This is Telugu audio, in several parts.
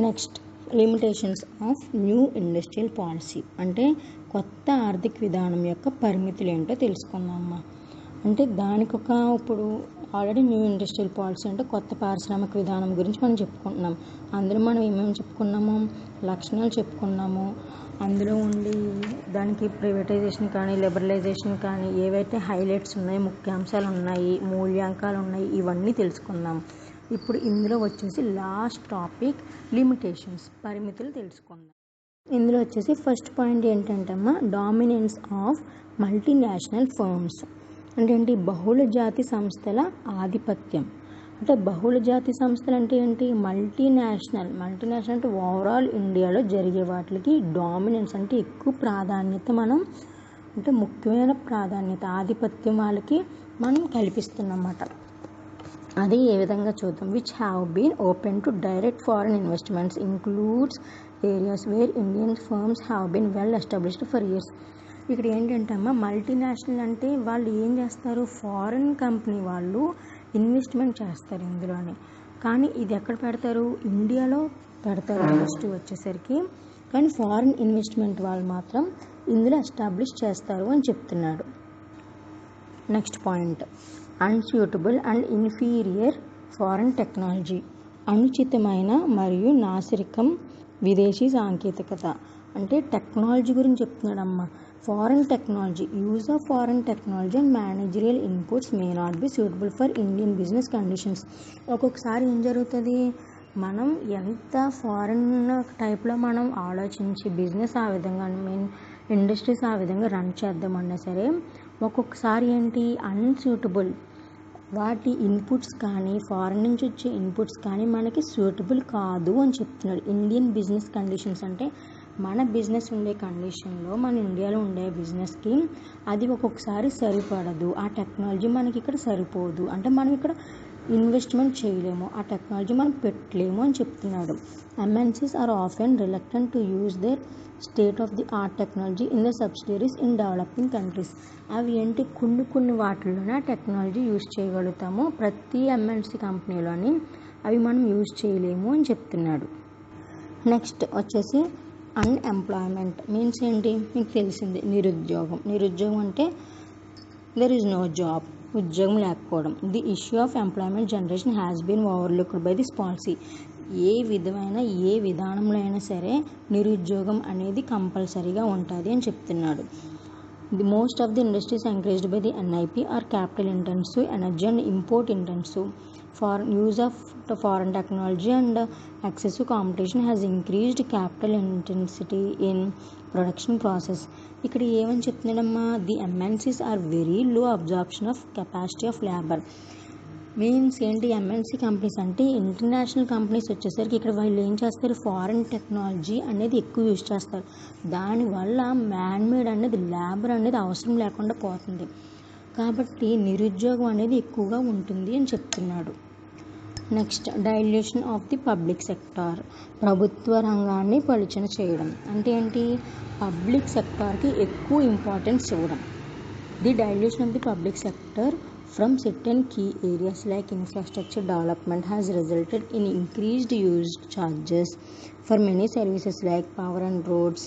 Next limitations of new industrial policy అంటే కొత్త ఆర్థిక విధానం యొక్క పరిమితులు ఏంటో తెలుసుకుందామమ్మా. అంటే దానికి ఇప్పుడు ఆల్రెడీ న్యూ ఇండస్ట్రియల్ పాలసీ అంటే కొత్త పారిశ్రామిక విధానం గురించి మనం చెప్పుకుంటున్నాం. అందులో మనం ఏమేమి చెప్పుకున్నాము, లక్షణాలు చెప్పుకున్నాము. అందులో ఉండి దానికి ప్రైవేటైజేషన్ కానీ లిబరలైజేషన్ కానీ ఏవైతే హైలైట్స్ ఉన్నాయో, ముఖ్యాంశాలు ఉన్నాయి, మూల్యాంకాలు ఉన్నాయి, ఇవన్నీ తెలుసుకుందాం. ఇప్పుడు ఇందులో వచ్చేసి లాస్ట్ టాపిక్ లిమిటేషన్స్, పరిమితులు తెలుసుకుందాం. ఇందులో వచ్చేసి ఫస్ట్ పాయింట్ ఏంటంటే అమ్మా, డామినెన్స్ ఆఫ్ మల్టీనేషనల్ ఫర్మ్స్ అంటే ఏంటి, బహుళ జాతి సంస్థల ఆధిపత్యం. అంటే బహుళ జాతి సంస్థలు అంటే ఏంటి, మల్టీనేషనల్ అంటే ఓవరాల్ ఇండియాలో జరిగే వాటికి డామినెన్స్ అంటే ఎక్కువ ప్రాధాన్యత, మనం అంటే ముఖ్యమైన ప్రాధాన్యత, ఆధిపత్యం వాళ్ళకి మనం కల్పిస్తున్నమాట. అది ఏ విధంగా చూద్దాం. Which have been open to direct foreign investments includes areas where Indian firms have been well established for years. ఇక్కడ ఏంటంటే అమ్మ, మల్టీనేషనల్ అంటే వాళ్ళు ఏం చేస్తారు, ఫారిన్ కంపెనీ వాళ్ళు ఇన్వెస్ట్మెంట్ చేస్తారు ఇందులోనే. కానీ ఇది ఎక్కడ పెడతారు, ఇండియాలో పెడతారు ఫస్ట్ వచ్చేసరికి. కానీ ఫారిన్ ఇన్వెస్ట్మెంట్ వాళ్ళు మాత్రం ఇందులో ఎస్టాబ్లిష్ చేస్తారు అని చెప్తున్నాడు. Next point, unsuitable and inferior foreign technology. అనుచితమైన మరియు నాసిరకం విదేశీ సాంకేతికత. అంటే టెక్నాలజీ గురించి చెప్తున్నాడమ్మా. Foreign technology, use of foreign technology and managerial inputs may not be suitable for Indian business conditions. ఒక్కొక్కసారి ఏం జరుగుతుంది, మనం ఎంత ఫారిన్ టైప్లో మనం ఆలోచించి బిజినెస్ ఆ విధంగా ఇండస్ట్రీస్ ఆ విధంగా రన్ చేద్దామన్నా సరే, ఒక్కొక్కసారి ఏంటి అన్సూటబుల్, వాటి ఇన్పుట్స్ కానీ ఫారిన్ నుంచి వచ్చే ఇన్పుట్స్ కానీ మనకి సూటబుల్ కాదు అని చెప్తున్నాడు. ఇండియన్ బిజినెస్ కండిషన్స్ అంటే మన బిజినెస్ ఉండే కండిషన్లో, మన ఇండియాలో ఉండే బిజినెస్కి అది ఒక్కొక్కసారి సరిపడదు, ఆ టెక్నాలజీ మనకి ఇక్కడ సరిపోదు, అంటే మనం ఇక్కడ ఇన్వెస్ట్మెంట్ చేయలేము, ఆ టెక్నాలజీ మనం పెట్టలేము అని చెప్తున్నాడు. MNCs are often reluctant to use their state of the art technology in the subsidiaries in developing countries. అవి ఏంటి, కొన్ని వాటిల్లోనే ఆ టెక్నాలజీ యూజ్ చేయగలుగుతాము, ప్రతి ఎంఎన్సీ కంపెనీలోని అవి మనం యూజ్ చేయలేము అని చెప్తున్నాడు. నెక్స్ట్ వచ్చేసి అన్ఎంప్లాయ్మెంట్ మీన్స్ ఏంటి, మీకు తెలిసింది, నిరుద్యోగం అంటే దెర్ ఈజ్ నో జాబ్, ఉద్యోగం లేకపోవడం. The issue of employment generation has been overlooked by this policy. ఏ విధానంలో అయినా సరే నిరుద్యోగం అనేది కంపల్సరీగా ఉంటుంది అని చెప్తున్నాడు. The most of the industries encouraged by the NIP are capital intensive, energy and import intensive. Use of foreign technology and excessive competition has increased capital intensity in production process. ఇక్కడ ఏమని చెప్తున్నాడమ్మా, the MNCs are very low absorption of capacity of labour. Means ఏంటి, ఎంఎన్సీ కంపెనీస్ అంటే ఇంటర్నేషనల్ కంపెనీస్ వచ్చేసరికి ఇక్కడ వాళ్ళు ఏం చేస్తారు, ఫారిన్ టెక్నాలజీ అనేది ఎక్కువ యూజ్ చేస్తారు. దానివల్ల మ్యాన్మేడ్ అనేది లేబర్ అనేది అవసరం లేకుండా పోతుంది, కాబట్టి నిరుద్యోగం అనేది ఎక్కువగా ఉంటుంది అని చెప్తున్నాడు. Next, dilution of the public sector. ప్రభుత్వ రంగాన్ని పలుచన చేయడం అంటే ఏంటి, పబ్లిక్ సెక్టార్కి ఎక్కువ ఇంపార్టెన్స్ ఇవ్వడం. The dilution of the public sector from certain key areas like infrastructure development has resulted in increased use charges for many services like power and roads,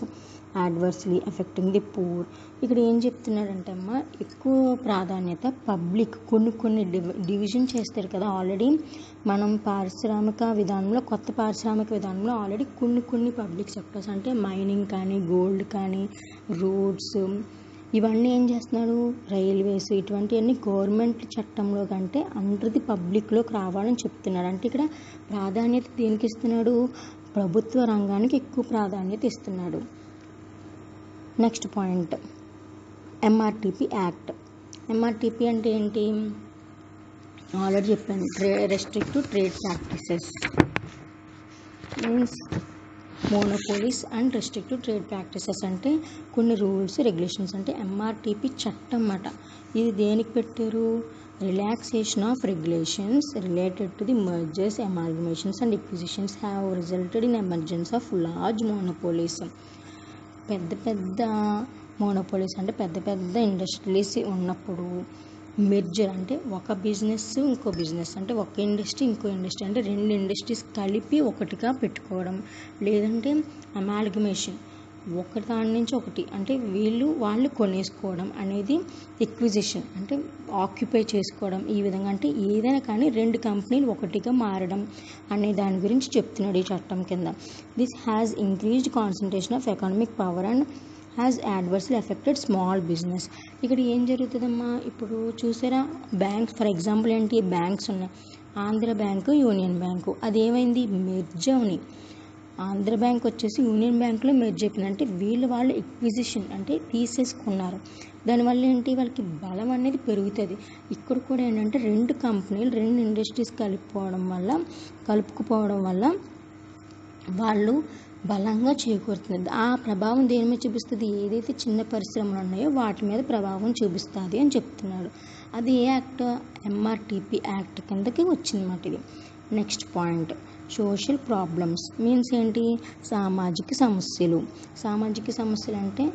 adversely affecting the poor. ఇక్కడ ఏం చెప్తున్నాడంటే అమ్మా, ఎక్కువ ప్రాధాన్యత పబ్లిక్ కొన్ని డివిజన్ చేస్తారు కదా. ఆల్రెడీ మనం కొత్త పారిశ్రామిక విధానంలో ఆల్రెడీ కొన్ని పబ్లిక్ సెక్టర్స్ అంటే మైనింగ్ కానీ, గోల్డ్ కానీ, రోడ్స్, ఇవన్నీ ఏం చేస్తున్నాడు, రైల్వేస్, ఇటువంటివన్నీ గవర్నమెంట్ చట్టంలో కంటే అండర్ ది పబ్లిక్లోకి రావాలని చెప్తున్నాడు. అంటే ఇక్కడ ప్రాధాన్యత దేనికి ఇస్తున్నాడు, ప్రభుత్వ రంగానికి ఎక్కువ ప్రాధాన్యత ఇస్తున్నాడు. Next point, MRTP act. MRTP అంటే ఏంటి, ఆల్రెడీ చెప్పాను, restrictive trade practices means monopolies and restrictive trade practices అంటే కొన్ని రూల్స్ రెగ్యులేషన్స్. అంటే ఎంఆర్టీపీ చట్టం అన్నమాట. ఇది దేనికి పెట్టారు, relaxation of regulations related to the mergers, amalgamations and acquisitions have resulted in emergence of large monopolies. పెద్ద మోనోపోలీస్ అంటే పెద్ద ఇండస్ట్రీస్ ఉన్నప్పుడు మెర్జర్ అంటే ఒక బిజినెస్ ఇంకో బిజినెస్, అంటే ఒక ఇండస్ట్రీ ఇంకో ఇండస్ట్రీ, అంటే రెండు ఇండస్ట్రీస్ కలిపి ఒకటిగా పెట్టుకోవడం, లేదంటే అమాల్గమేషన్, ఒక దాని నుంచి ఒకటి అంటే వాళ్ళు కొనేసుకోవడం అనేది ఎక్విజిషన్, అంటే ఆక్యుపై చేసుకోవడం. ఈ విధంగా అంటే ఏదైనా కానీ రెండు కంపెనీలు ఒకటిగా మారడం అనే దాని గురించి చెప్తున్నాడు ఈ చట్టం కింద. This has increased concentration of economic power and has adversely affected small business. ఇక్కడ ఏం జరుగుతుందమ్మా, ఇప్పుడు చూసారా బ్యాంక్స్, ఫర్ ఎగ్జాంపుల్ ఏంటి, బ్యాంక్స్ ఉన్నాయి, ఆంధ్ర బ్యాంకు, యూనియన్ బ్యాంకు, అది ఏమైంది, మెర్జ్ అవని. ఆంధ్ర బ్యాంక్ వచ్చేసి యూనియన్ బ్యాంకులో మెర్జ్ అయిపోయింది, అంటే వాళ్ళు ఎక్విజిషన్ అంటే తీసేసుకున్నారు. దానివల్ల ఏంటి, వాళ్ళకి బలం అనేది పెరుగుతుంది. ఇక్కడ కూడా ఏంటంటే రెండు కంపెనీలు రెండు ఇండస్ట్రీస్ కలుపుకుపోవడం వల్ల వాళ్ళు బలంగా చేకూరుతుంది. ఆ ప్రభావం దేని మీద చూపిస్తుంది, ఏదైతే చిన్న పరిశ్రమలు ఉన్నాయో వాటి మీద ప్రభావం చూపిస్తుంది అని చెప్తున్నాడు. అది ఏ యాక్ట్, ఎంఆర్టీపీ యాక్ట్ కిందకి వచ్చిందన్నమాట ఇది. Next point, social problems means ఏంటి, సామాజిక సమస్యలు. సామాజిక సమస్యలు అంటే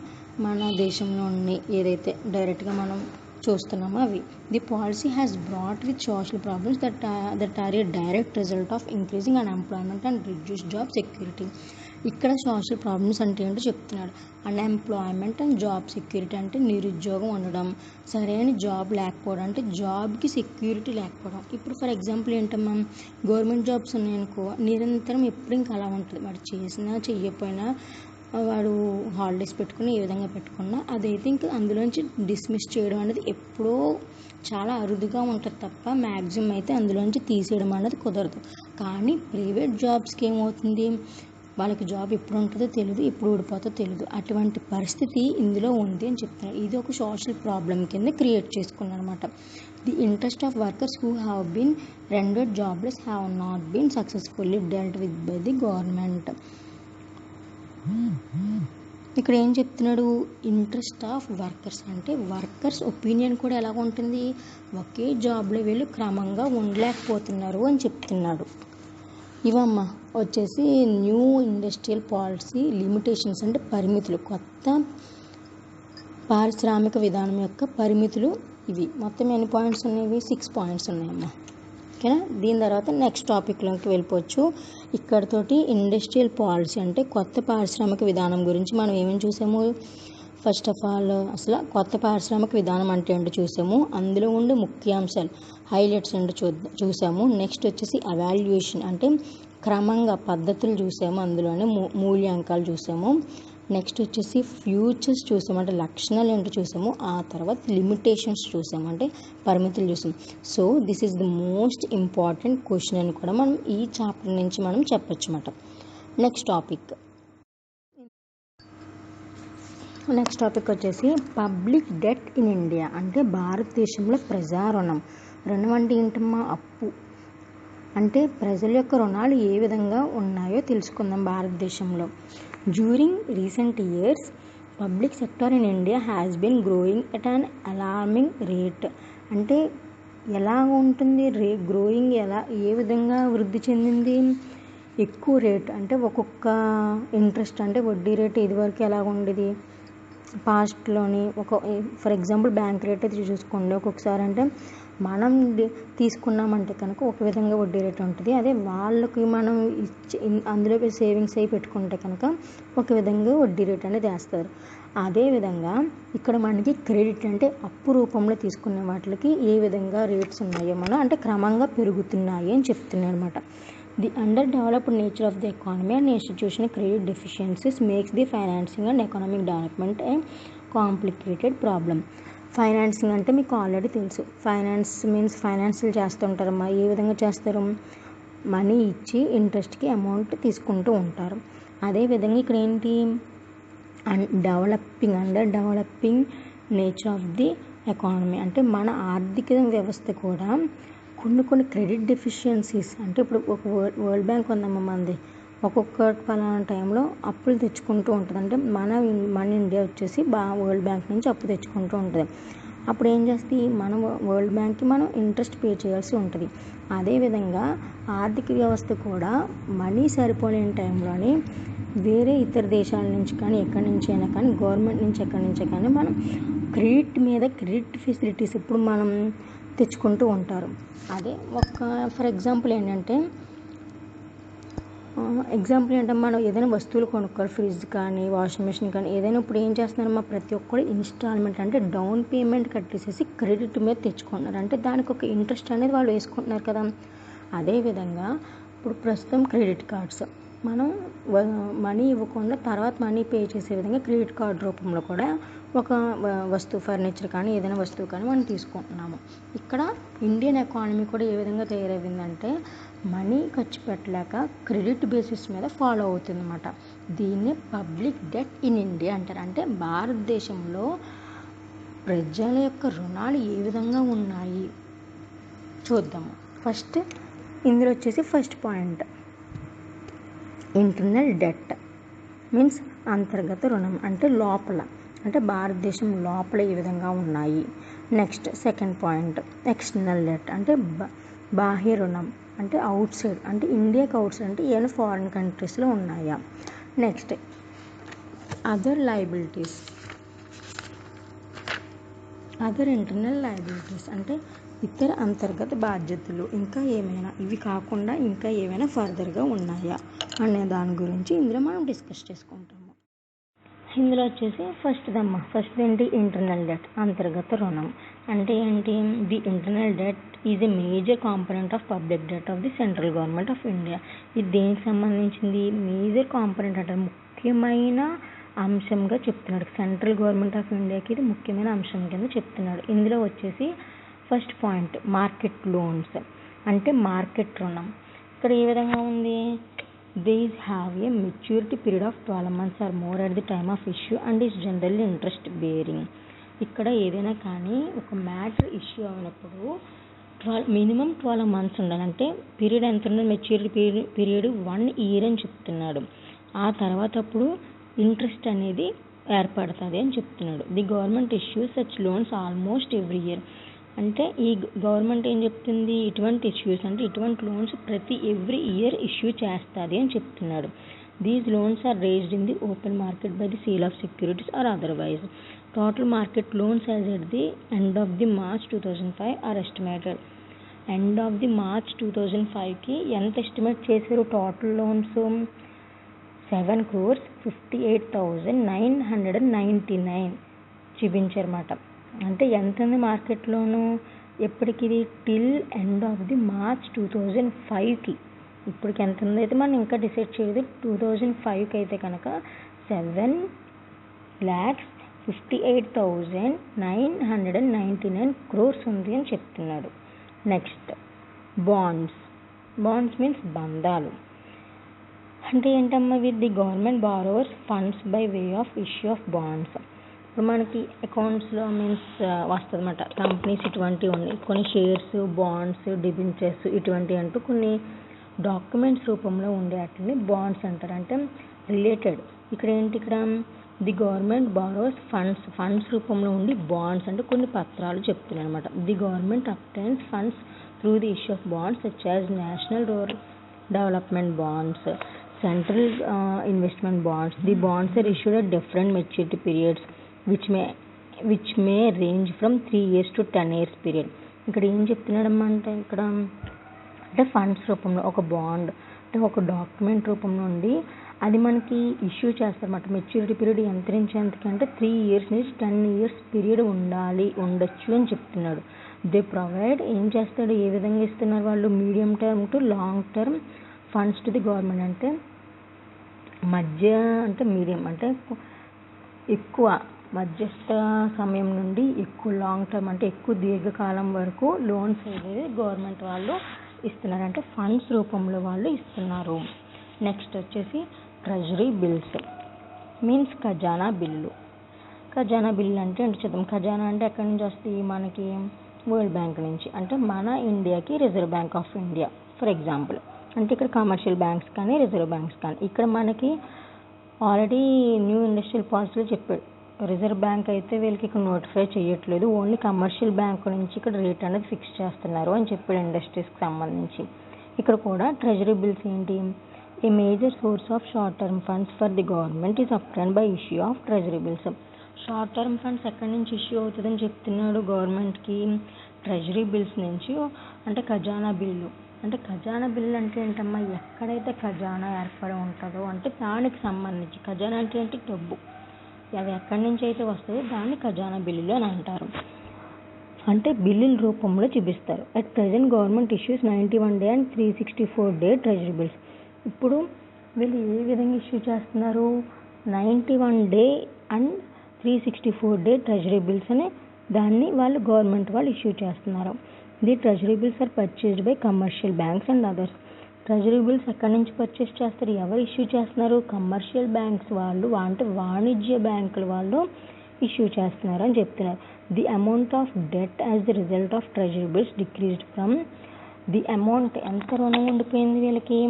మన దేశంలో ఉన్న ఏదైతే డైరెక్ట్గా మనం చూస్తున్నామో అవి. The policy has brought with social problems that are a direct result of increasing unemployment and reduce job security. ఇక్కడ సోషల్ ప్రాబ్లమ్స్ అంటే ఏంటో చెప్తున్నాడు. అన్ఎంప్లాయ్మెంట్ అండ్ జాబ్ సెక్యూరిటీ అంటే నిరుద్యోగం ఉండడం, సరైన జాబ్ లేకపోవడం, అంటే జాబ్కి సెక్యూరిటీ లేకపోవడం. ఇప్పుడు ఫర్ ఎగ్జాంపుల్ ఏంటమ్మా, గవర్నమెంట్ జాబ్స్ ఉన్నాయనుకో, నిరంతరం ఎప్పుడు ఇంకా అలా ఉంటుంది, వాడు చేసినా చెయ్యకపోయినా వాడు హాలిడేస్ పెట్టుకుని ఏ విధంగా పెట్టుకున్నా అదైతే ఇంకా అందులోంచి డిస్మిస్ చేయడం అనేది ఎప్పుడో చాలా అరుదుగా ఉంటుంది తప్ప మ్యాక్సిమం అయితే అందులోంచి తీసేయడం అనేది కుదరదు. కానీ ప్రైవేట్ జాబ్స్కి ఏమవుతుంది, వాళ్ళకి జాబ్ ఎప్పుడు ఉంటుందో తెలియదు, ఎప్పుడు ఊడిపోతుందో తెలియదు. అటువంటి పరిస్థితి ఇందులో ఉంది అని చెప్తున్నారు. ఇది ఒక సోషల్ ప్రాబ్లం కింద క్రియేట్ చేసుకున్నారు అనమాట. The interest of workers who have been rendered jobless have not been successfully dealt with by the government. ఇక్కడ ఏం చెప్తున్నాడు, ఇంట్రెస్ట్ ఆఫ్ వర్కర్స్ అంటే వర్కర్స్ ఒపీనియన్ కూడా ఎలా ఉంటుంది, ఒకే జాబ్లో వీళ్ళు క్రమంగా ఉండలేకపోతున్నారు అని చెప్తున్నాడు. ఇవమ్మ వచ్చేసి న్యూ ఇండస్ట్రియల్ పాలసీ లిమిటేషన్స్ అంటే పరిమితులు, కొత్త పారిశ్రామిక విధానం యొక్క పరిమితులు. ఇవి మొత్తం ఎన్ని పాయింట్స్ ఉన్నాయి, 6 పాయింట్స్ ఉన్నాయమ్మ. ఓకేనా, దీని తర్వాత నెక్స్ట్ టాపిక్లోకి వెళ్ళిపోవచ్చు. ఇక్కడతోటి ఇండస్ట్రియల్ పాలసీ అంటే కొత్త పారిశ్రామిక విధానం గురించి మనం ఏమేమి చూసాము. ఫస్ట్ ఆఫ్ ఆల్ అసలు కొత్త పారిశ్రామిక విధానం అంటే ఏంటో చూసాము, అందులో ఉండే ముఖ్యాంశాలు హైలైట్స్ ఏంటో చూసాము. నెక్స్ట్ వచ్చేసి ఎవాల్యుయేషన్ అంటే క్రమంగా పద్ధతులు చూసాము, అందులోనే మూల్యాంకాలు చూసాము. నెక్స్ట్ వచ్చేసి ఫ్యూచర్స్ చూసాము, అంటే లక్షణాలు ఏంటో చూసాము. ఆ తర్వాత లిమిటేషన్స్ చూసాము, అంటే పరిమితులు చూసాము. So this is the most important question అని కూడా మనం ఈ చాప్టర్ నుంచి మనం చెప్పొచ్చు అన్నమాట. నెక్స్ట్ టాపిక్ వచ్చేసి పబ్లిక్ డెట్ ఇన్ ఇండియా అంటే భారతదేశంలో ప్రజారుణం. రుణం అంటే ఏంటమ్మా, అప్పు. అంటే ప్రజల యొక్క రుణాలు ఏ విధంగా ఉన్నాయో తెలుసుకుందాం భారతదేశంలో. During recent years public sector in India has been growing at an alarming rate. అంటే ఎలా ఉంటుంది గ్రోయింగ్, ఏ విధంగా వృద్ధి చెందింది, ఎక్కువ రేట్. అంటే ఒక్కొక్క ఇంట్రెస్ట్ అంటే వడ్డీ రేటు ఇదివరకు ఎలా ఉండేది పాస్ట్లోని, ఫర్ ఎగ్జాంపుల్ బ్యాంక్ రేట్ అయితే చూసుకోండి, ఒక్కొక్కసారి అంటే మనం తీసుకున్నామంటే కనుక ఒక విధంగా వడ్డీ రేటు ఉంటుంది, అదే వాళ్ళకి మనం అందులో సేవింగ్స్ అయి పెట్టుకుంటే కనుక ఒక విధంగా వడ్డీ రేట్ అనేది వేస్తారు. అదేవిధంగా ఇక్కడ మనకి క్రెడిట్ అంటే అప్పు రూపంలో తీసుకునే వాటికి ఏ విధంగా రేట్స్ ఉన్నాయో మనం అంటే క్రమంగా పెరుగుతున్నాయి అని చెప్తున్నాయి అనమాట. The under developed nature of the economy and institutional credit deficiencies makes the financing and economic development a complicated problem. Financing అంటే మీకు ఆల్రెడీ తెలుసు, ఫైనాన్స్ మీన్స్ ఫైనాన్షియల్ చేస్తుంటారమ్మా. ఏ విధంగా చేస్తారు, మనీ ఇచ్చి ఇంట్రెస్ట్కి అమౌంట్ తీసుకుంటూ ఉంటారు. అదేవిధంగా ఇక్కడ ఏంటి, under developing nature of the economy అంటే మన ఆర్థిక వ్యవస్థ కూడా కొన్ని క్రెడిట్ డెఫిషియన్సీస్ అంటే ఇప్పుడు ఒక వరల్డ్ బ్యాంక్ ఉందమ్మా మనది, ఒక్కొక్క పలానా టైంలో అప్పులు తెచ్చుకుంటూ ఉంటుంది. అంటే మన ఇండియా వచ్చేసి వరల్డ్ బ్యాంక్ నుంచి అప్పు తెచ్చుకుంటూ ఉంటుంది. అప్పుడు ఏం చేస్తుంది, మనం వరల్డ్ బ్యాంక్కి మనం ఇంట్రెస్ట్ పే చేయాల్సి ఉంటుంది. అదేవిధంగా ఆర్థిక వ్యవస్థ కూడా మనీ సరిపోలేని టైంలోని వేరే ఇతర దేశాల నుంచి కానీ ఎక్కడి నుంచి అయినా కానీ గవర్నమెంట్ నుంచి ఎక్కడి నుంచే కానీ మనం క్రెడిట్ ఫెసిలిటీస్ ఇప్పుడు మనం తెచ్చుకుంటూ ఉంటారు. అదే ఫర్ ఎగ్జాంపుల్ ఏంటంటే మనం ఏదైనా వస్తువులు కొనుక్కోవాలి, ఫ్రిడ్జ్ కానీ వాషింగ్ మిషన్ కానీ ఏదైనా ఇప్పుడు ఏం చేస్తున్నారు, ప్రతి ఒక్కరు ఇన్స్టాల్మెంట్ అంటే డౌన్ పేమెంట్ కట్టేసేసి క్రెడిట్ మీద తెచ్చుకుంటున్నారు. అంటే దానికి ఒక ఇంట్రెస్ట్ అనేది వాళ్ళు వేసుకుంటున్నారు కదా. అదేవిధంగా ఇప్పుడు ప్రస్తుతం క్రెడిట్ కార్డ్స్ మనం మనీ ఇవ్వకుండా తర్వాత మనీ పే చేసే విధంగా క్రెడిట్ కార్డ్ రూపంలో కూడా ఒక వస్తువు, ఫర్నిచర్ కానీ ఏదైనా వస్తువు కానీ మనం తీసుకుంటున్నాము. ఇక్కడ ఇండియన్ ఎకానమీ కూడా ఏ విధంగా తయారైందంటే మనీ ఖర్చు పెట్టలేక క్రెడిట్ బేసిస్ మీద ఫాలో అవుతుంది అన్నమాట. దీన్ని పబ్లిక్ డెట్ ఇన్ ఇండియా అంటారు. అంటే భారతదేశంలో ప్రజల యొక్క రుణాలు ఏ విధంగా ఉన్నాయి చూద్దాము. ఫస్ట్ ఇందులో వచ్చేసి first point internal debt means అంతర్గత రుణం అంటే లోపల, అంటే భారతదేశం లోపల ఏ విధంగా ఉన్నాయి. Next second point external debt అంటే బాహ్య రుణం అంటే అవుట్ సైడ్, అంటే ఇండియాకి అవుట్ సైడ్ అంటే ఏమైనా ఫారిన్ కంట్రీస్లో ఉన్నాయా. Next other liabilities, other internal liabilities అంటే ఇతర అంతర్గత బాధ్యతలు ఇంకా ఏమైనా, ఇవి కాకుండా ఇంకా ఏమైనా ఫర్దర్గా ఉన్నాయా అనే దాని గురించి ఇందులో మనం డిస్కస్ చేసుకుంటాము. ఇందులో వచ్చేసి ఫస్ట్ ఏంటి, ఇంటర్నల్ డెట్ అంతర్గత రుణం అంటే ఏంటి, the internal debt is a major component of public det of the central government of India. ఇది దేనికి సంబంధించింది, మేజర్ కాంపోనెంట్ అంటే ముఖ్యమైన అంశంగా చెప్తున్నాడు. సెంట్రల్ గవర్నమెంట్ ఆఫ్ ఇండియాకి ఇది ముఖ్యమైన అంశం కింద చెప్తున్నాడు. ఇందులో వచ్చేసి ఫస్ట్ పాయింట్ మార్కెట్ లోన్స్ అంటే మార్కెట్ రుణం. ఇక్కడ ఏ విధంగా ఉంది, these have a maturity period of 12 months or more at the time of issue and is generally interest bearing. ఇక్కడ ఏదైనా కానీ ఒక మ్యాటర్ ఇష్యూ అయినప్పుడు మినిమం 12 months ఉండాలంటే పీరియడ్ ఎంత ఉండాలి, మెచ్యూరిటీ పీరియడ్ 1 year అని చెప్తున్నాడు. ఆ తర్వాత అప్పుడు ఇంట్రెస్ట్ అనేది ఏర్పడుతుంది అని చెప్తున్నాడు. The government issue such loans almost every year. అంటే ఈ గవర్నమెంట్ ఏం చెప్తుంది, ఇటువంటి ఇష్యూస్ అంటే ఇటువంటి లోన్స్ ప్రతి ఎవ్రీ ఇయర్ ఇష్యూ చేస్తుంది అని చెప్తున్నాడు. These loans are raised in the open market by the sale of securities or otherwise. Total market loans as at the end of the March 2005 are estimated. End of the March 2005కి ఎంత ఎస్టిమేట్ చేశారు, టోటల్ లోన్స్ 7,58,999 చూపించారన్నమాట. అంటే ఎంత ఉంది మార్కెట్లోను ఎప్పటికి, till end of the March 2005కి. ఇప్పటికి ఎంత ఉంది అయితే మనం ఇంకా డిసైడ్ చేయలేదు. 2005కి అయితే కనుక 7,58,999 crores ఉంది అని చెప్తున్నాడు. నెక్స్ట్ బాండ్స్ మీన్స్ బంధాలు అంటే ఏంటమ్మా, with the government borrowers funds by way of issue of bonds. ఇప్పుడు మనకి అకౌంట్స్లో మీన్స్ వస్తుంది అన్నమాట, కంపెనీస్ ఇటువంటివి ఉన్నాయి, కొన్ని షేర్స్, బాండ్స్, డిబెంచర్స్ ఇటువంటి అంటూ కొన్ని డాక్యుమెంట్స్ రూపంలో ఉండే వాటిని బాండ్స్ అంటారు. అంటే రిలేటెడ్ ఇక్కడ ఏంటి, ఇక్కడ ది గవర్నమెంట్ బారోస్ ఫండ్స్ రూపంలో ఉండి బాండ్స్ అంటే కొన్ని పత్రాలు చెప్తున్నాయి అనమాట. The government obtains funds through the issue of bonds such as national rural development bonds, central investment bonds. The bonds are issued at different maturity periods which may range from 3 years to 10 years period. ఇక్కడ ఏం చెప్తున్నాడమ్మా అంటే ఇక్కడ అంటే ఫండ్స్ రూపంలో ఒక బాండ్ అంటే ఒక డాక్యుమెంట్ రూపంలో ఉండి అది మనకి ఇష్యూ చేస్తారన్నమాట. మెచ్యూరిటీ పీరియడ్ ఎంత నుంచి ఎంతకి అంటే 3 years నుంచి 10 years పీరియడ్ ఉండొచ్చు అని చెప్తున్నాడు. దే ప్రొవైడ్ ఏం చేస్తాడు, ఏ విధంగా ఇస్తున్నారు వాళ్ళు, medium term two long term funds to the government. అంటే మధ్య అంటే మీడియం అంటే ఎక్కువ మధ్యస్థ సమయం నుండి ఎక్కువ లాంగ్ టర్మ్ అంటే ఎక్కువ దీర్ఘకాలం వరకు లోన్స్ అనేది గవర్నమెంట్ వాళ్ళు ఇస్తున్నారు, అంటే ఫండ్స్ రూపంలో వాళ్ళు ఇస్తున్నారు. నెక్స్ట్ వచ్చేసి ట్రెజరీ బిల్స్ మీన్స్ ఖజానా బిల్లు. ఖజానా బిల్లు అంటే ఏంటి చూద్దాం. ఖజానా అంటే ఎక్కడి నుంచి వస్తాయి మనకి, వరల్డ్ బ్యాంక్ నుంచి. అంటే మన ఇండియాకి reserve bank of India for example. అంటే ఇక్కడ కమర్షియల్ బ్యాంక్స్ కానీ రిజర్వ్ బ్యాంక్స్ కానీ. ఇక్కడ మనకి ఆల్రెడీ న్యూ ఇండస్ట్రియల్ పాలసీలో చెప్పాడు రిజర్వ్ బ్యాంక్ అయితే వీళ్ళకి ఇక్కడ నోటిఫై చేయట్లేదు, ఓన్లీ కమర్షియల్ బ్యాంక్ నుంచి ఇక్కడ రేట్ అనేది ఫిక్స్ చేస్తున్నారు అని చెప్పాడు ఇండస్ట్రీస్కి సంబంధించి. ఇక్కడ కూడా ట్రెజరీ బిల్స్ ఏంటి, a major source of short term funds for the government is obtained by issue of treasury bills. Short term funds ఎక్కడి నుంచి ఇష్యూ అవుతుందని చెప్తున్నాడు గవర్నమెంట్కి, ట్రెజరీ బిల్స్ నుంచి. అంటే ఖజానా బిల్లు, అంటే ఖజానా బిల్లు అంటే ఏంటమ్మా, ఎక్కడైతే ఖజానా ఏర్పడి ఉంటుందో అంటే దానికి సంబంధించి, ఖజానా అంటే ఏంటి, డబ్బు, అది ఎక్కడి నుంచి అయితే వస్తుందో దాన్ని ఖజానా బిల్లులు అని అంటారు. అంటే బిల్లుల రూపంలో చూపిస్తారు. At present government issues 91 day and 364 day treasury bills. ఇప్పుడు వీళ్ళు ఏ విధంగా ఇష్యూ చేస్తున్నారు, 91 day and 364 day treasury bills అని దాన్ని వాళ్ళు గవర్నమెంట్ వాళ్ళు ఇష్యూ చేస్తున్నారు. The treasury bills are purchased by commercial banks and others. Treasury bills ఎక్కడి నుంచి పర్చేస్ చేస్తారు, ఎవరు ఇష్యూ చేస్తున్నారు, కమర్షియల్ బ్యాంక్స్ వాళ్ళు, అంటే వాణిజ్య బ్యాంకుల వాళ్ళు ఇష్యూ చేస్తున్నారు అని చెప్తున్నారు. The amount of debt as the result of treasury bills decreased from the amount, ఎంత రుణం ఉండిపోయింది వీళ్ళకి,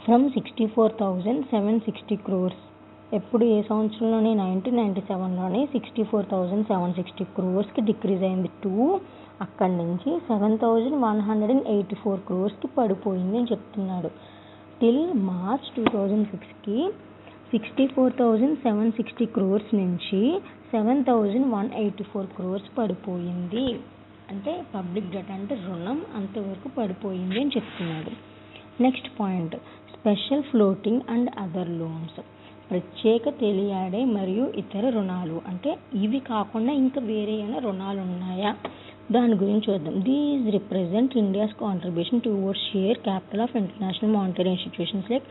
ఫ్రమ్ 64,760 crores. ఎప్పుడు ఏ సంవత్సరంలోని, 1997లోని 64,760 crores డిక్రీజ్ అయింది టు అక్కడి నుంచి 7,184 crores పడిపోయింది అని చెప్తున్నాడు. టిల్ మార్చ్ 2006కి 64,760 crores నుంచి 7,184 crores పడిపోయింది. అంటే పబ్లిక్ డెట్ అంటే రుణం అంతవరకు పడిపోయింది అని చెప్తున్నాడు. Next point, special floating and other loans. ప్రత్యేక తేలియాడే మరియు ఇతర రుణాలు, అంటే ఇవి కాకుండా ఇంకా వేరే అయినా రుణాలు ఉన్నాయా దాని గురించి చూద్దాం. These represent India's contribution towards share capital of international monetary institutions like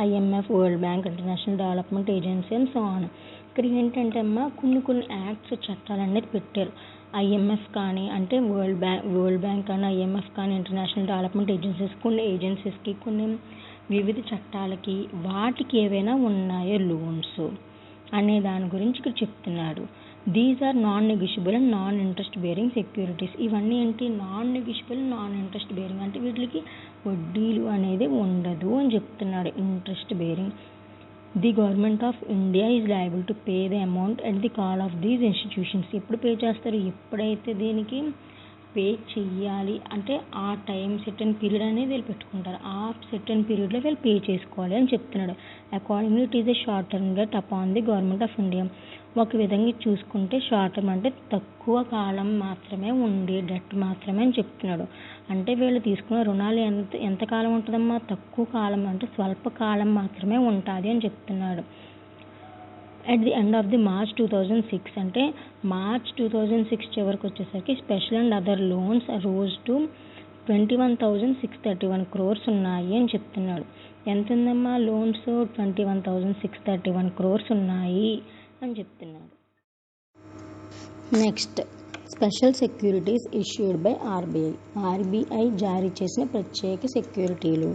IMF, world bank, international development agency and so on. ఇక్కడ ఏంటంటే అమ్మా కొన్ని యాక్ట్స్, చట్టాలు అనేది పెట్టారు. IMF కానీ, అంటే వరల్డ్ బ్యాంక్ కానీ, IMF కానీ, ఇంటర్నేషనల్ డెవలప్మెంట్ ఏజెన్సీస్, కొన్ని ఏజెన్సీస్కి కొన్ని వివిధ చట్టాలకి వాటికి ఏవైనా ఉన్నాయో లోన్స్ అనే దాని గురించి ఇక్కడ చెప్తున్నాడు. These are non negotiable and non interest bearing securities. ఇవన్నీ ఏంటి, non negotiable, non interest bearing, అంటే వీటికి వడ్డీలు అనేది ఉండదు అని చెప్తున్నాడు. Interest bearing. The government of India is liable to pay the amount at the call of these institutions. ఎప్పుడు పే చేస్తారు, ఎప్పుడైతే దీనికి పే చెయ్యాలి అంటే ఆ టైం సెర్టన్ పీరియడ్ అనేది వీళ్ళు పెట్టుకుంటారు, ఆ సెర్టన్ పీరియడ్లో వీళ్ళు పే చేసుకోవాలి అని చెప్తున్నాడు. Accordingly it is a short term debt upon the government of India. ఒక విధంగా చూసుకుంటే షార్ట్ టర్మ్ అంటే తక్కువ కాలం మాత్రమే ఉండే డెట్ మాత్రమే అని చెప్తున్నాడు. అంటే వీళ్ళు తీసుకున్న రుణాలు ఎంతకాలం ఉంటుందమ్మా, తక్కువ కాలం, అంటే స్వల్ప కాలం మాత్రమే ఉంటుంది అని చెప్తున్నాడు. At the end of the March 2006, అంటే మార్చ్ 2006 చివరికి వచ్చేసరికి special and other loans rose to 21,631 crores ఉన్నాయి అని చెప్తున్నాడు. ఎంత ఉందమ్మా లోన్స్, 21,631 crores ఉన్నాయి అని చెప్తున్నాడు. Next, special securities issued by RBI జారీ చేసిన ప్రత్యేక సెక్యూరిటీలు.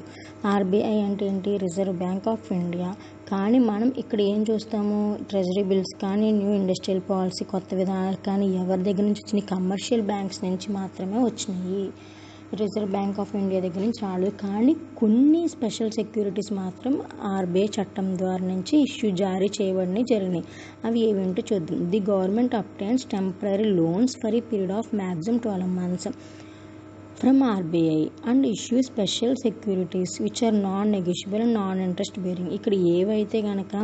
ఆర్బీఐ అంటే ఏంటి, రిజర్వ్ బ్యాంక్ ఆఫ్ ఇండియా. కానీ మనం ఇక్కడ ఏం చూస్తాము, ట్రెజరీ బిల్స్ కానీ, న్యూ ఇండస్ట్రియల్ పాలసీ, కొత్త విధానాలు కానీ ఎవరి దగ్గర నుంచి వచ్చినాయి, కమర్షియల్ బ్యాంక్స్ నుంచి మాత్రమే వచ్చినాయి. రిజర్వ్ బ్యాంక్ ఆఫ్ ఇండియా దగ్గర నుంచి రాలేదు. కానీ కొన్ని స్పెషల్ సెక్యూరిటీస్ మాత్రం ఆర్బీఐ చట్టం ద్వారా నుంచి జారీ జరిగినాయి. అవి ఏవేంటో చూద్దాం. The government obtains temporary loans for a period of maximum 12 months from RBI and issue special securities which are non negotiable and non interest bearing. ఇక్కడ ఏవైతే కనుక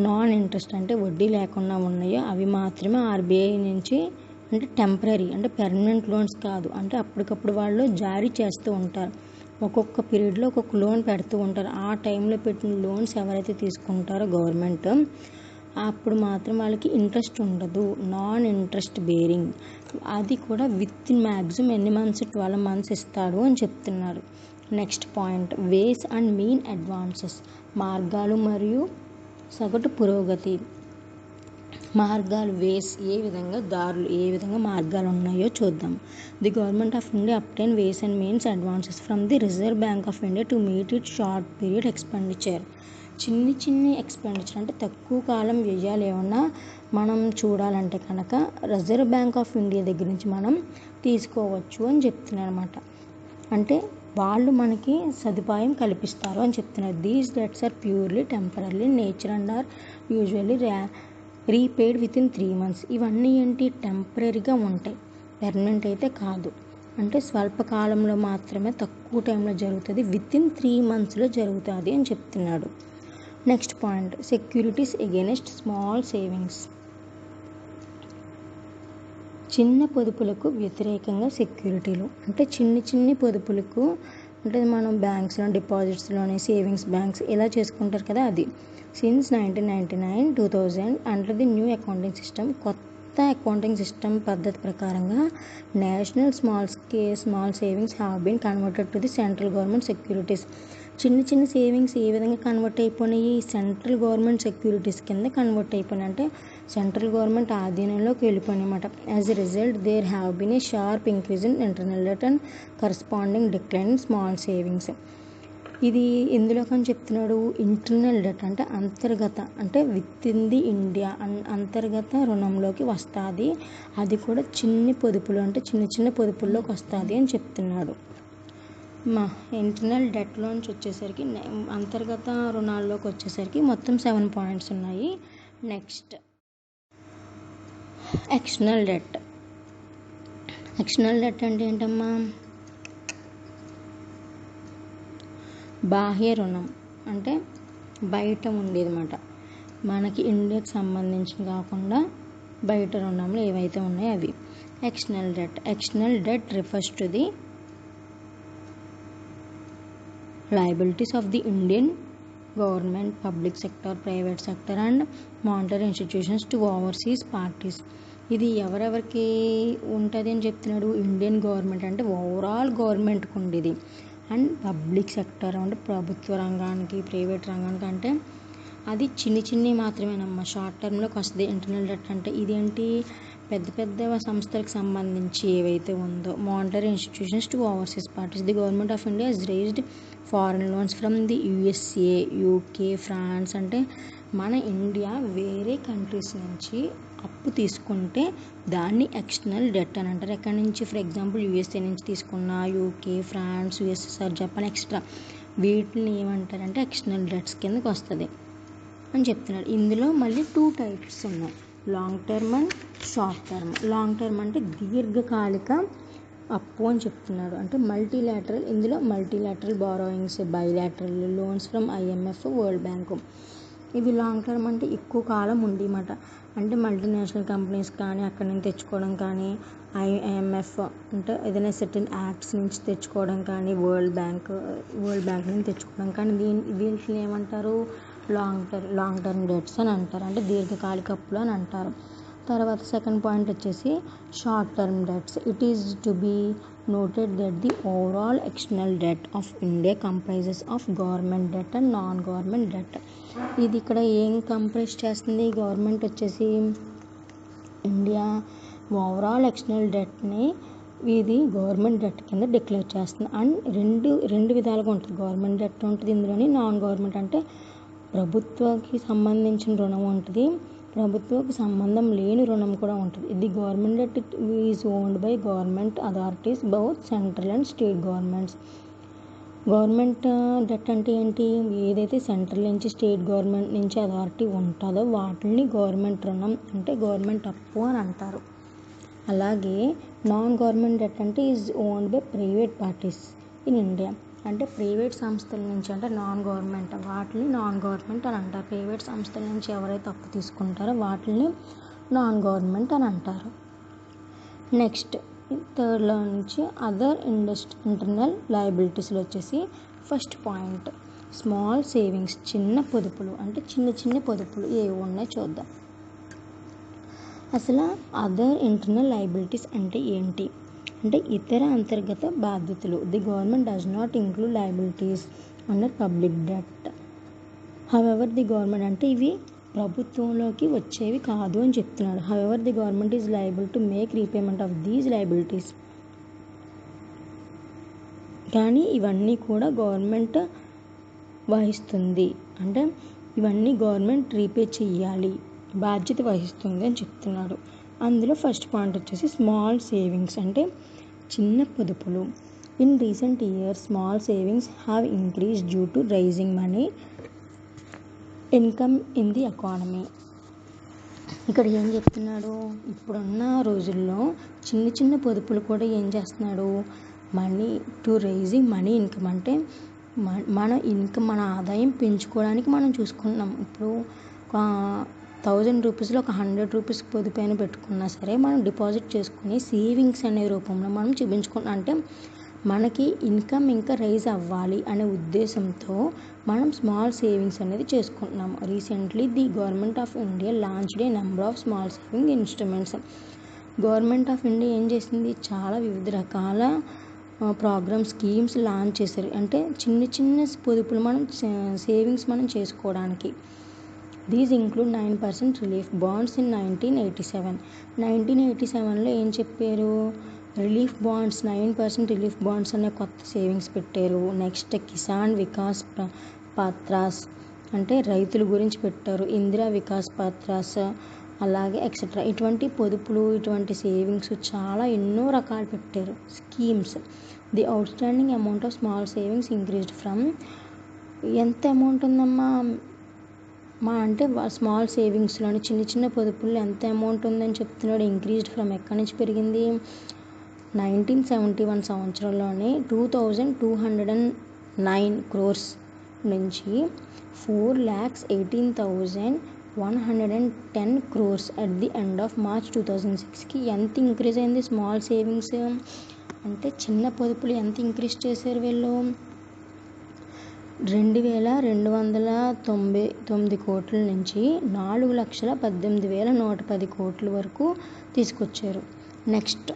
నాన్ ఇంట్రెస్ట్ అంటే వడ్డీ లేకుండా ఉన్నాయో అవి మాత్రమే ఆర్బీఐ నుంచి, అంటే టెంపరీ, అంటే పెర్మనెంట్ లోన్స్ కాదు, అంటే అప్పటికప్పుడు వాళ్ళు జారీ చేస్తూ ఉంటారు. ఒక్కొక్క పీరియడ్లో ఒక్కొక్క లోన్ పెడుతూ ఉంటారు. ఆ టైంలో పెట్టిన లోన్స్ ఎవరైతే తీసుకుంటారో గవర్నమెంట్, అప్పుడు మాత్రం వాళ్ళకి ఇంట్రెస్ట్ ఉండదు, నాన్ ఇంట్రెస్ట్ బేరింగ్. అది కూడా విత్ ఇన్ మ్యాక్సిమం ఎన్ని మంత్స్, 12 months ఇస్తాడు అని చెప్తున్నాడు. Next point, ways and mean advances. మార్గాలు మరియు సగటు పురోగతి. మార్గాలు, వేస్ ఏ విధంగా, దారులు ఏ విధంగా మార్గాలు ఉన్నాయో చూద్దాం. The government of India obtain ways and means advances from the reserve bank of India to meet it short period expenditure. చిన్ని ఎక్స్పెండిచర్ అంటే తక్కువ కాలం వ్యయాలు ఏమన్నా మనం చూడాలంటే కనుక రిజర్వ్ బ్యాంక్ ఆఫ్ ఇండియా దగ్గర నుంచి మనం తీసుకోవచ్చు అని చెప్తున్నాను అనమాట. అంటే వాళ్ళు మనకి సదుపాయం కల్పిస్తారు అని చెప్తున్నారు. These debts are purely temporary nature and are usually repaid within 3 months. ఇవన్నీ ఏంటి, టెంపరీగా ఉంటాయి, పెర్మనెంట్ అయితే కాదు. అంటే స్వల్పకాలంలో మాత్రమే, తక్కువ టైంలో జరుగుతుంది, విత్ ఇన్ 3 monthsలో జరుగుతుంది అని చెప్తున్నాడు. Next point, securities against small savings. చిన్న పొదుపులకు వ్యతిరేకంగా సెక్యూరిటీలు. అంటే చిన్ని పొదుపులకు, అంటే మనం బ్యాంక్స్లో డిపాజిట్స్లోని సేవింగ్స్ బ్యాంక్స్ ఇలా చేసుకుంటారు కదా, అది. Since 1999 2000 under the new accounting system, కొత్త అకౌంటింగ్ సిస్టమ్ పద్ధతి ప్రకారంగా national small savings have been converted to the central government securities. చిన్న సేవింగ్స్ ఏ విధంగా కన్వర్ట్ అయిపోయినాయి, సెంట్రల్ గవర్నమెంట్ సెక్యూరిటీస్ కింద కన్వర్ట్ అయిపోయినాయి. అంటే సెంట్రల్ గవర్నమెంట్ ఆధీనంలోకి వెళ్ళిపోయినాయి అన్నమాట. As a result there have been a sharp increase in internal debt and corresponding decline in small savings. ఇది ఎందులో కానీ చెప్తున్నాడు, ఇంటర్నల్ డెట్ అంటే అంతర్గత, అంటే విత్ ఇన్ ది ఇండియా అంతర్గత రుణంలోకి వస్తుంది, అది కూడా చిన్ని పొదుపులు, అంటే చిన్న పొదుపుల్లోకి వస్తుంది అని చెప్తున్నాడు. మా ఇంటర్నల్ డెట్లోంచి వచ్చేసరికి అంతర్గత రుణాల్లోకి వచ్చేసరికి మొత్తం 7 points ఉన్నాయి. Next external debt. External debt అంటే ఏంటమ్మా, బాహ్య రుణం, అంటే బయట ఉండేది అన్నమాట. మనకి ఇండియాకి సంబంధించి కాకుండా బయట రుణంలో ఏవైతే ఉన్నాయో అవి. External debt refers to the liabilities of the Indian government, public sector, private sector and monetary institutions to overseas parties. ఇది ఎవరెవరికి ఉంటుంది అని చెప్తున్నాడు, ఇండియన్ గవర్నమెంట్ అంటే ఓవరాల్ గవర్నమెంట్కి ఉండేది, అండ్ పబ్లిక్ సెక్టర్ అంటే ప్రభుత్వ రంగానికి, ప్రైవేట్ రంగానికి, అంటే అది చిన్ని మాత్రమేనమ్మా, షార్ట్ టర్మ్లోకి వస్తుంది ఇంటర్నల్ డెట్ అంటే. ఇదేంటి, పెద్ద సంస్థలకు సంబంధించి ఏవైతే ఉందో, monetary institutions to overseas parties. The government of India has raised foreign loans from the USA, UK, France. అంటే మన ఇండియా వేరే కంట్రీస్ నుంచి అప్పు తీసుకుంటే దాన్ని ఎక్స్టర్నల్ డెట్ అని అంటారు. ఎక్కడి నుంచి, ఫర్ ఎగ్జాంపుల్ USA నుంచి తీసుకున్న, UK, France, USSR, Japan extra, వీటిని ఏమంటారంటే ఎక్స్టర్నల్ డెట్స్ కిందకి వస్తుంది అని చెప్తున్నాడు. ఇందులో మళ్ళీ 2 types ఉన్నాయి, long term and short term. Long term అంటే దీర్ఘకాలిక అప్పు అని చెప్తున్నాడు. అంటే మల్టీలాటరల్, ఇందులో multilateral borrowings, bilateral loans from IMF, world bank. ఇవి లాంగ్ టర్మ్ అంటే ఎక్కువ కాలం ఉండేమాట. అంటే మల్టీనేషనల్ కంపెనీస్ కానీ అక్కడి నుంచి తెచ్చుకోవడం కానీ, IMF అంటే ఏదైనా సెటిల్ యాక్ట్స్ నుంచి తెచ్చుకోవడం కానీ, వరల్డ్ బ్యాంక్ నుంచి తెచ్చుకోవడం కానీ, వీటిని ఏమంటారు, లాంగ్ టర్మ్ డెట్స్ అని అంటారు, అంటే దీర్ఘకాలిక అప్పులు అని అంటారు. తర్వాత సెకండ్ పాయింట్ వచ్చేసి short term debts. It is to be noted that the overall external debt of India comprises of government debt and non government debt. ఇది ఇక్కడ ఏం కంప్రైజ్ చేస్తుంది, గవర్నమెంట్ వచ్చేసి ఇండియా ఓవరాల్ ఎక్స్టర్నల్ డెట్ని ఇది గవర్నమెంట్ డెట్ కింద డిక్లేర్ చేస్తుంది. అండ్ రెండు విధాలుగా ఉంటుంది, గవర్నమెంట్ డెట్ ఉంటుంది ఇందులోని, నాన్ గవర్నమెంట్ అంటే ప్రభుత్వానికి సంబంధించిన రుణం ఉంటుంది, ప్రభుత్వకు సంబంధం లేని రుణం కూడా ఉంటుంది. ఇది government debt is owned by government authorities both central and state governments. Government debt అంటే ఏంటి, ఏదైతే సెంట్రల్ నుంచి స్టేట్ గవర్నమెంట్ నుంచి అథారిటీ ఉంటుందో వాటిని గవర్నమెంట్ రుణం అంటే గవర్నమెంట్ అప్పు అని అంటారు. అలాగే నాన్ గవర్నమెంట్ డెట్ అంటే is owned by private parties in India. అంటే ప్రైవేట్ సంస్థల నుంచి, అంటే నాన్ గవర్నమెంట్, వాటిని నాన్ గవర్నమెంట్ అని అంటారు. ప్రైవేట్ సంస్థల నుంచి ఎవరైతే అప్పు తీసుకుంటారో వాటిని నాన్ గవర్నమెంట్ అని అంటారు. నెక్స్ట్ థర్డ్లో నుంచి అదర్ ఇంటర్నల్ లయబిలిటీస్లో వచ్చేసి ఫస్ట్ పాయింట్ స్మాల్ సేవింగ్స్, చిన్న పొదుపులు. అంటే చిన్న పొదుపులు ఏవి ఉన్నాయో చూద్దాం. అసలు అదర్ ఇంటర్నల్ లయబిలిటీస్ అంటే ఏంటి అంటే ఇతర అంతర్గత బాధ్యతలు. The government does not include liabilities under public debt. However the government అంటే ఇవి ప్రభుత్వంలోకి వచ్చేవి కాదు అని చెప్తున్నాడు. However the government is liable to make repayment of these liabilities. కానీ ఇవన్నీ కూడా గవర్నమెంట్ వహిస్తుంది, అంటే ఇవన్నీ గవర్నమెంట్ రీపే చెయ్యాలి, బాధ్యత వహిస్తుంది అని చెప్తున్నాడు. అందులో ఫస్ట్ పాయింట్ వచ్చేసి స్మాల్ సేవింగ్స్ అంటే చిన్న పొదుపులు. In recent years, small savings have increased due to rising money income in the economy. ఇక్కడ ఏం చెప్తున్నాడు, ఇప్పుడున్న రోజుల్లో చిన్న చిన్న పొదుపులు కూడా ఏం చేస్తున్నాడు, money to raising money income అంటే మన ఇన్కమ్, మన ఆదాయం పెంచుకోవడానికి మనం చూసుకుంటున్నాం. ఇప్పుడు 1000 రూపీస్లో ఒక 100 రూపీస్ పొదుపైన పెట్టుకున్నా సరే మనం డిపాజిట్ చేసుకుని సేవింగ్స్ అనే రూపంలో మనం చూపించుకుంటున్నాం. అంటే మనకి ఇన్కమ్ ఇంకా రైజ్ అవ్వాలి అనే ఉద్దేశంతో మనం స్మాల్ సేవింగ్స్ అనేది చేసుకుంటున్నాము. Recently the government of India launched a number of small saving instruments. Government of India ఏం చేసింది, చాలా వివిధ రకాల ప్రోగ్రామ్ స్కీమ్స్ లాంచ్ చేశారు. అంటే చిన్న చిన్న పొదుపులు మనం సేవింగ్స్ మనం చేసుకోవడానికి. These include 9% relief bonds in 1987. 1987లో ఏం చెప్పారు, రిలీఫ్ బాండ్స్ 9% రిలీఫ్ బాండ్స్ అనే కొత్త సేవింగ్స్ పెట్టారు. నెక్స్ట్ కిసాన్ వికాస్ పాత్రాస్ అంటే రైతుల గురించి పెట్టారు. ఇందిరా వికాస్ పాత్రాస్ అలాగే ఎక్సెట్రా. ఇటువంటి పొదుపులు, ఇటువంటి సేవింగ్స్ చాలా ఎన్నో రకాలు పెట్టారు schemes. The out standing amount of small savings increased from, ఎంత అమౌంట్ ఉందమ్మా అంటే స్మాల్ సేవింగ్స్లోని చిన్న చిన్న పొదుపుల్లో ఎంత అమౌంట్ ఉందని చెప్తున్నాడు. ఇంక్రీజ్డ్ ఫ్రమ్ ఎక్కడి నుంచి పెరిగింది, 1971 సంవత్సరంలోనే 2209 crores నుంచి 4,18,110 crores at the end of March 2006కి ఎంత ఇంక్రీజ్ అయింది స్మాల్ సేవింగ్స్ అంటే. చిన్న పొదుపులు ఎంత ఇంక్రీజ్ చేశారు వీళ్ళు, 2,299 కోట్ల నుంచి 4,18,110 కోట్ల వరకు తీసుకొచ్చారు. నెక్స్ట్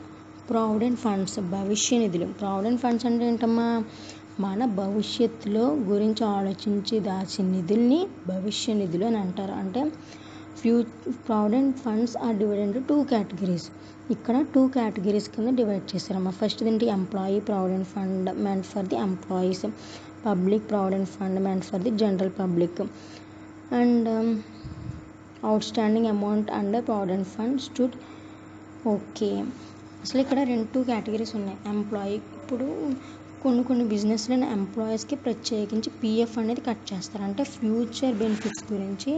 ప్రావిడెంట్ ఫండ్స్, భవిష్య నిధులు. ప్రావిడెంట్ ఫండ్స్ అంటే ఏంటమ్మా, మన భవిష్యత్తులో గురించి ఆలోచించి దాచిన నిధుల్ని భవిష్య నిధులు అని అంటారు. అంటే provident funds are divided into 2 categories. ఇక్కడ 2 categories కింద డివైడ్ చేశారమ్మా. ఫస్ట్ ఏంటి, employee provident fund meant for the employees, public provident fund meant for the general public. And outstanding amount under provident fund stood. Okay, అసలు ఇక్కడ 2 categories ఉన్నాయి. ఎంప్లాయీ, ఇప్పుడు కొన్ని బిజినెస్లో ఎంప్లాయీస్కి ప్రత్యేకించి పిఎఫ్ అనేది కట్ చేస్తారు. అంటే ఫ్యూచర్ బెనిఫిట్స్ గురించి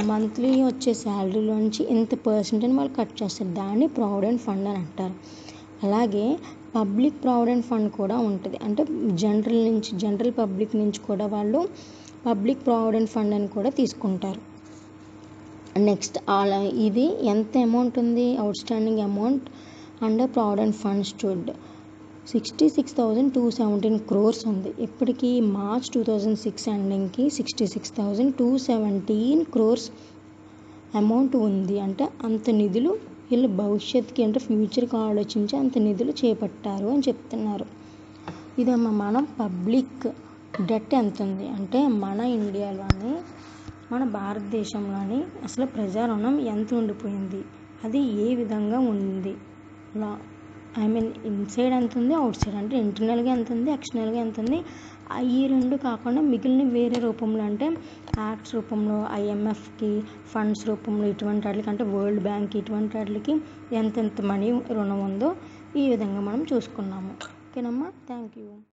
మంత్లీ వచ్చే శాలరీలోంచి ఇంత పర్సెంట్ అని వాళ్ళు కట్ చేస్తారు. దాన్ని ప్రావిడెంట్ ఫండ్ అని అంటారు. అలాగే పబ్లిక్ ప్రావిడెంట్ ఫండ్ కూడా ఉంటుంది. అంటే జనరల్ పబ్లిక్ నుంచి కూడా వాళ్ళు పబ్లిక్ ప్రావిడెంట్ ఫండ్ అని కూడా తీసుకుంటారు. నెక్స్ట్ ఇది ఎంత అమౌంట్ ఉంది, out standing amount under provident fund stood 66,217 crores ఉంది. ఇప్పటికీ March 2006 ఎండింగ్కి 66,217 crores అమౌంట్ ఉంది. అంటే అంత నిధులు వీళ్ళు భవిష్యత్తుకి అంటే ఫ్యూచర్కి ఆలోచించి అంత నిధులు చేపట్టారు అని చెప్తున్నారు. ఇదమ్మా మనం పబ్లిక్ డెట్ ఎంత ఉంది అంటే మన ఇండియాలోని, మన భారతదేశంలోని అసలు ప్రజా రుణం ఎంత ఉండిపోయింది, అది ఏ విధంగా ఉంది, ఇన్సైడ్ ఎంత ఉంది, అవుట్ సైడ్ అంటే ఇంటర్నల్గా ఎంత ఉంది, ఎక్స్టర్నల్గా ఎంత ఉంది. ఈ 2 కాకుండా మిగిలిన వేరే రూపంలో అంటే యాక్ట్స్ రూపంలో, ఐఎంఎఫ్కి ఫండ్స్ రూపంలో, ఇటువంటి వాటికి అంటే వరల్డ్ బ్యాంక్ ఇటువంటి వాటికి ఎంతెంత మనీ రుణం ఉందో ఈ విధంగా మనం చూసుకున్నాము. ఓకేనమ్మా, థ్యాంక్ యూ.